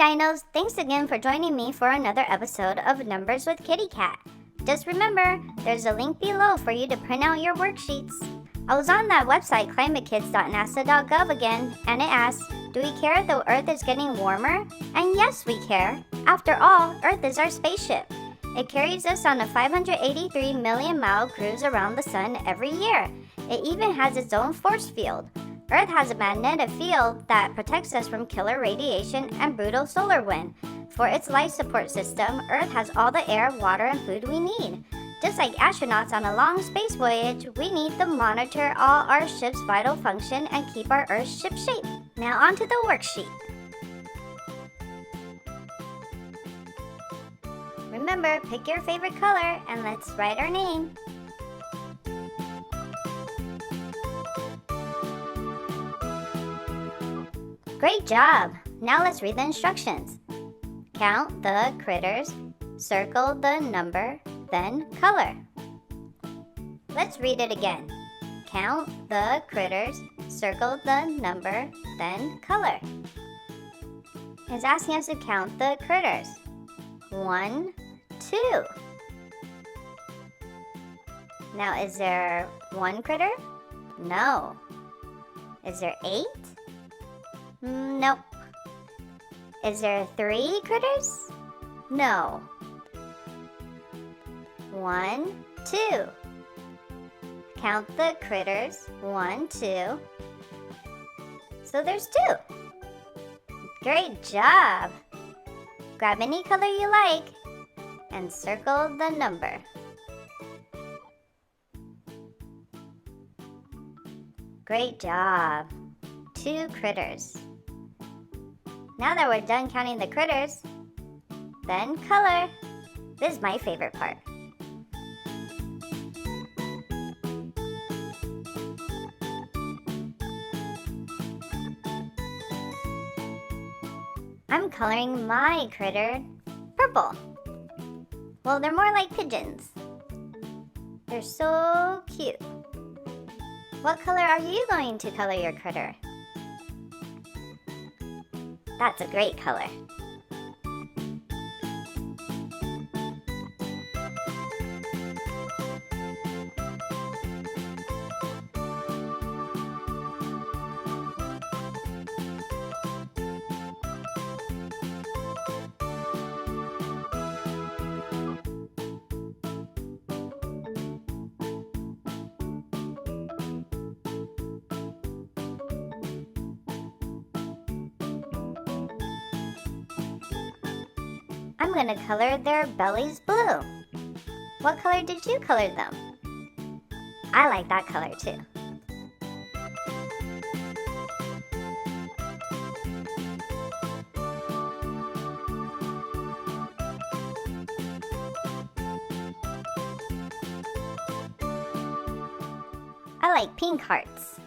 Dinos, thanks again for joining me for another episode of Numbers with Kitty Cat. Just remember, there's a link below for you to print out your worksheets. I was on that website climatekids.nasa.gov again, and it asks, do we care if the Earth is getting warmer? And yes, we care. After all, Earth is our spaceship. It carries us on a 583 million mile cruise around the sun every year. It even has its own force field. Earth has a magnetic field that protects us from killer radiation and brutal solar wind. For its life support system, Earth has all the air, water, and food we need. Just like astronauts on a long space voyage, we need to monitor all our ship's vital function and keep our Earth ship shape. Now onto the worksheet. Remember, pick your favorite color and let's write our name. Great job! Now let's read the instructions. Count the critters, circle the number, then color. Let's read it again. Count the critters, circle the number, then color. It's asking us to count the critters. 1, 2. Now, is there 1 critter? No. Is there 8? Nope. Is there 3 critters? No. 1, 2. Count the critters. 1, 2. So there's 2. Great job! Grab any color you like and circle the number. Great job! 2 critters. Now that we're done counting the critters, then color. This is my favorite part. I'm coloring my critter purple. Well, they're more like pigeons. They're so cute. What color are you going to color your critter? That's a great color. I'm going to color their bellies blue. What color did you color them? I like that color too. I like pink hearts.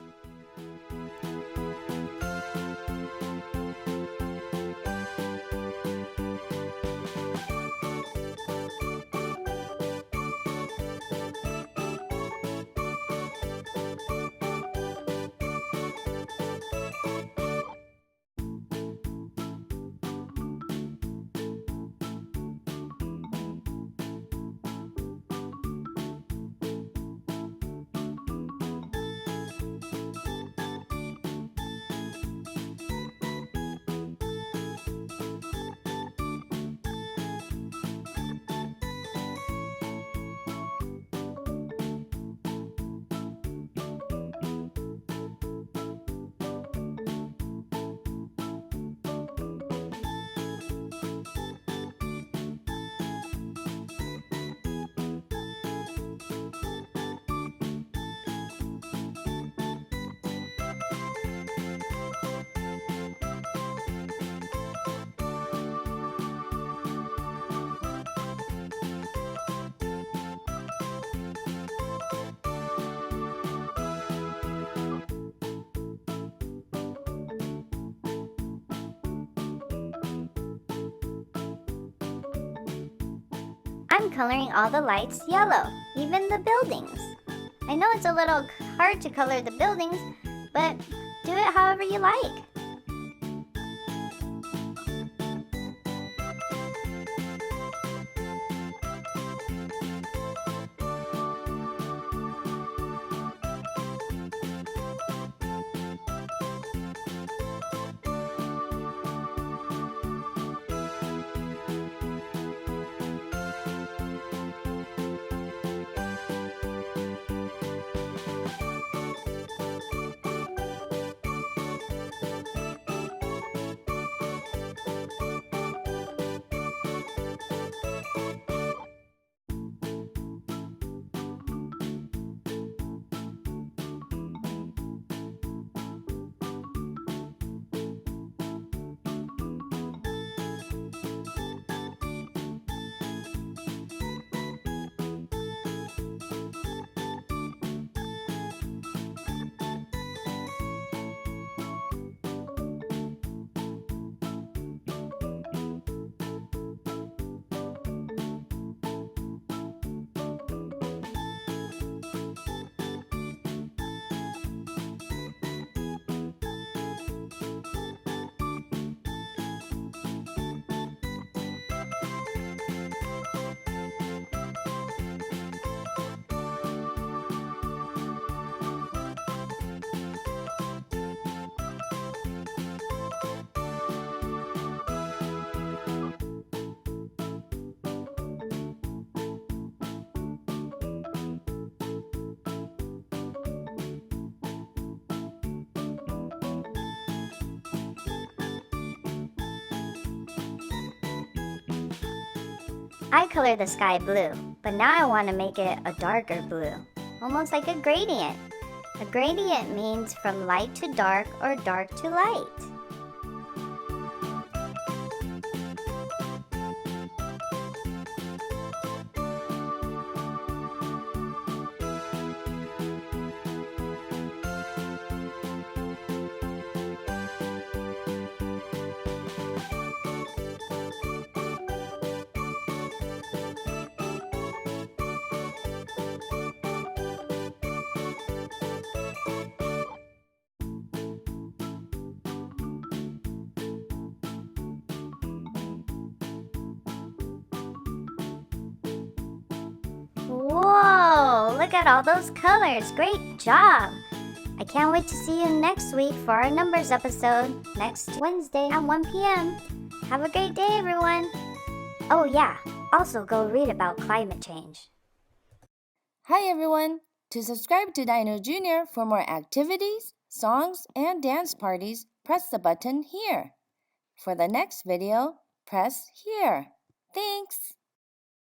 I'm coloring all the lights yellow, even the buildings. I know it's a little hard to color the buildings, but do it however you like. I colored the sky blue, but now I want to make it a darker blue, almost like a gradient. A gradient means from light to dark or dark to light. Whoa, look at all those colors. Great job. I can't wait to see you next week for our numbers episode next Wednesday at 1 p.m. Have a great day, everyone. Oh yeah, also go read about climate change. Hi everyone! To subscribe to Dino Jr. for more activities, songs, and dance parties, press the button here. For the next video, press here. Thanks!